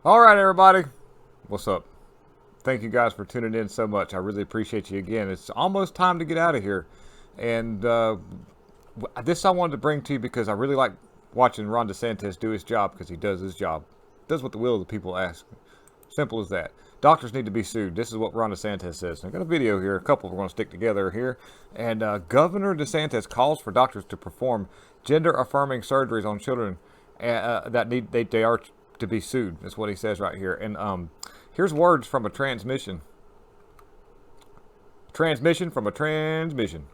All right, everybody. What's up? Thank you guys for tuning in so much. I really appreciate you again. It's almost time to get out of here. And this I wanted to bring to you because I really like watching Ron DeSantis do his job because he does his job. Does what the will of the people ask. Simple as that. Doctors need to be sued. This is what Ron DeSantis says. I've got a video here. A couple we're going to stick together here. And Governor DeSantis calls for doctors to perform gender-affirming surgeries on children that they are to be sued. That's what he says right here. And here's words from a transmission. Transmission from a transmission.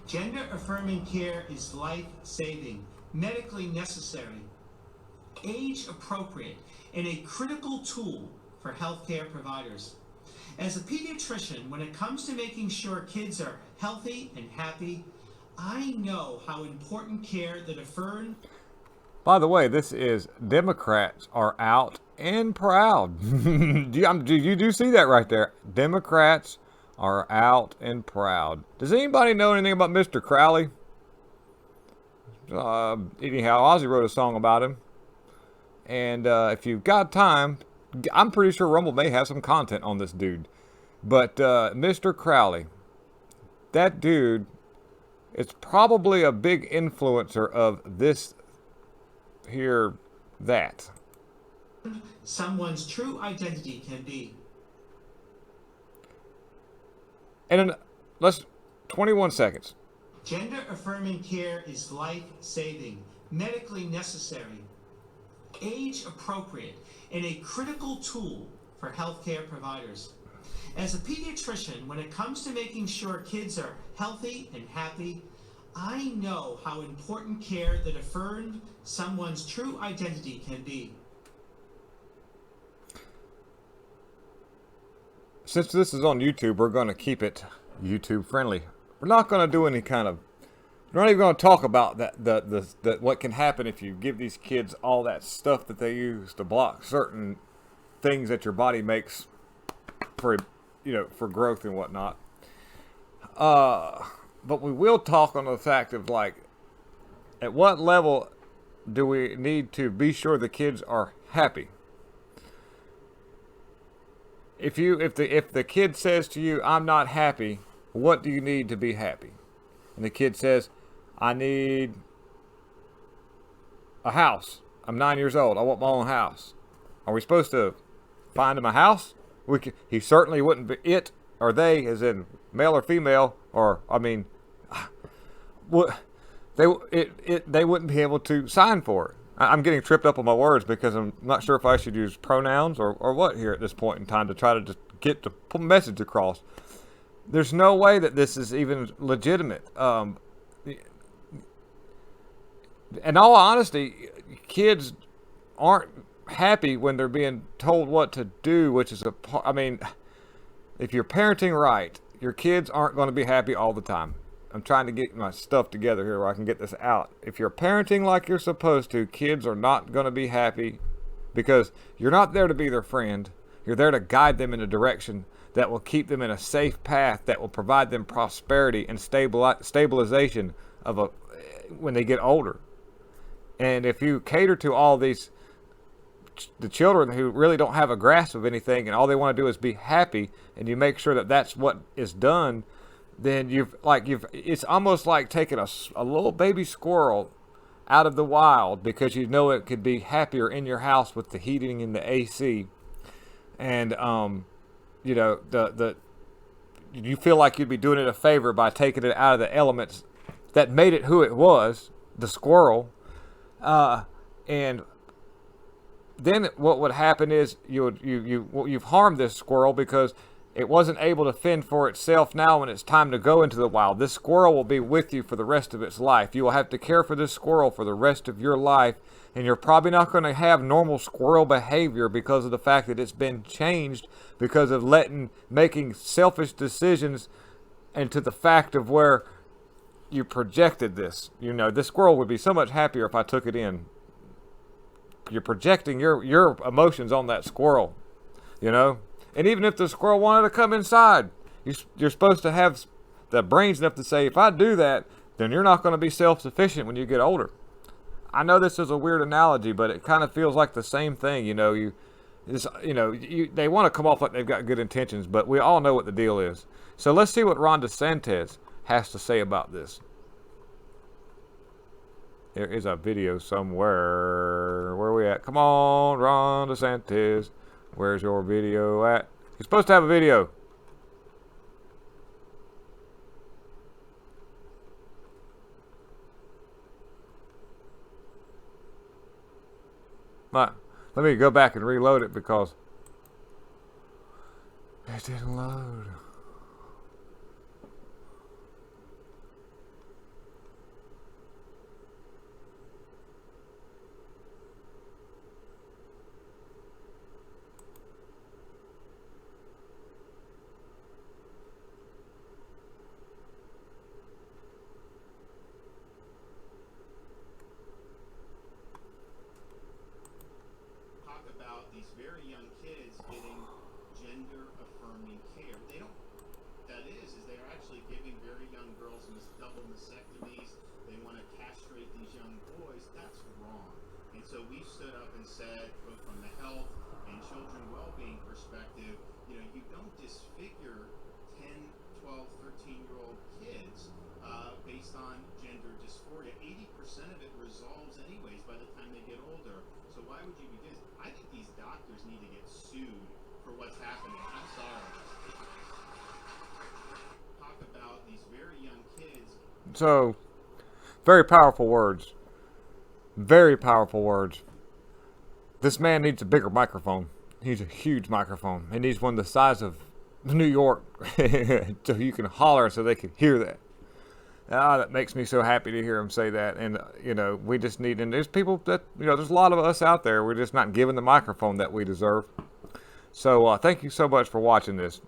Gender affirming care is life saving, medically necessary, age appropriate, and a critical tool for healthcare providers. As a pediatrician, when it comes to making sure kids are healthy and happy, I know how important care that affirmed. By the way, this is Democrats are out and proud. do you see that right there? Democrats are out and proud. Does anybody know anything about Mr. Crowley? Anyhow, Ozzy wrote a song about him. And if you've got time, I'm pretty sure Rumble may have some content on this dude. But Mr. Crowley, that dude is probably a big influencer of this here, that. Someone's true identity can be. And let's 21 seconds. Gender affirming care is life saving, medically necessary, age appropriate, and a critical tool for healthcare providers. As a pediatrician, when it comes to making sure kids are healthy and happy, I know how important care that affirmed someone's true identity can be. Since this is on YouTube, we're going to keep it YouTube friendly. We're not going to do any kind of. We're not even going to talk about that what can happen if you give these kids all that stuff that they use to block certain things that your body makes for for growth and whatnot. But we will talk on the fact of at what level do we need to be sure the kids are happy? If the kid says to you, "I'm not happy," what do you need to be happy? And the kid says, "I need a house. I'm 9 years old. I want my own house." Are we supposed to find him a house? He certainly wouldn't be it or they, as in male or female, or they wouldn't be able to sign for it. I'm getting tripped up on my words because I'm not sure if I should use pronouns or what here at this point in time to try to just get the message across. There's no way that this is even legitimate. In all honesty, kids aren't happy when they're being told what to do, which is if you're parenting right, your kids aren't going to be happy all the time. I'm trying to get my stuff together here where I can get this out. If you're parenting like you're supposed to, kids are not going to be happy because you're not there to be their friend. You're there to guide them in a direction that will keep them in a safe path, that will provide them prosperity and stabilization when they get older. And if you cater to all the children who really don't have a grasp of anything and all they want to do is be happy, and you make sure that that's what is done, then it's almost like taking a little baby squirrel out of the wild because you know it could be happier in your house with the heating and the AC, and you feel like you'd be doing it a favor by taking it out of the elements that made it who it was, the squirrel, and then what would happen is you've harmed this squirrel because it wasn't able to fend for itself. Now when it's time to go into the wild, this squirrel will be with you for the rest of its life. You will have to care for this squirrel for the rest of your life, and you're probably not going to have normal squirrel behavior because of the fact that it's been changed because of making selfish decisions, and to the fact of where you projected this. This squirrel would be so much happier if I took it in. You're projecting your emotions on that squirrel, And even if the squirrel wanted to come inside, you're supposed to have the brains enough to say, if I do that, then you're not going to be self-sufficient when you get older. I know this is a weird analogy, but it kind of feels like the same thing. They want to come off like they've got good intentions, but we all know what the deal is. So let's see what Ron DeSantis has to say about this. There is a video somewhere. Where are we at? Come on, Ron DeSantis. Where's your video at? You're supposed to have a video. Let me go back and reload it because it didn't load. About these very young kids getting gender-affirming care. They don't. That is they are actually giving very young girls double mastectomies. They want to castrate these young boys. That's wrong. And so we stood up and said, both from the health and children well-being perspective, you don't disfigure 10, 12, 13-year-old kids based on gender dysphoria. 80% of it resolves anyways by the time they get older. So why would you be doing this? I think these doctors need to get sued for what's happening. I'm sorry. Talk about these very young kids. So, very powerful words. Very powerful words. This man needs a bigger microphone. He needs a huge microphone. He needs one the size of New York so you can holler so they can hear that. That makes me so happy to hear him say that. And, we just need, and there's people that, there's a lot of us out there. We're just not given the microphone that we deserve. So thank you so much for watching this.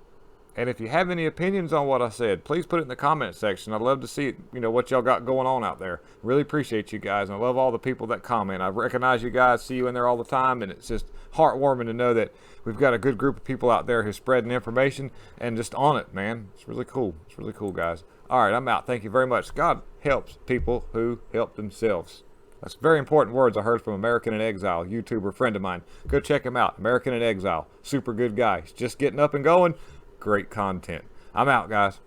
And if you have any opinions on what I said, please put it in the comment section. I'd love to see, what y'all got going on out there. Really appreciate you guys. And I love all the people that comment. I recognize you guys, see you in there all the time. And it's just heartwarming to know that we've got a good group of people out there who's spreading information and just on it, man. It's really cool. It's really cool, guys. All right, I'm out. Thank you very much. God helps people who help themselves. That's very important words I heard from American in Exile, YouTuber friend of mine. Go check him out. American in Exile. Super good guy. He's just getting up and going. Great content. I'm out, guys.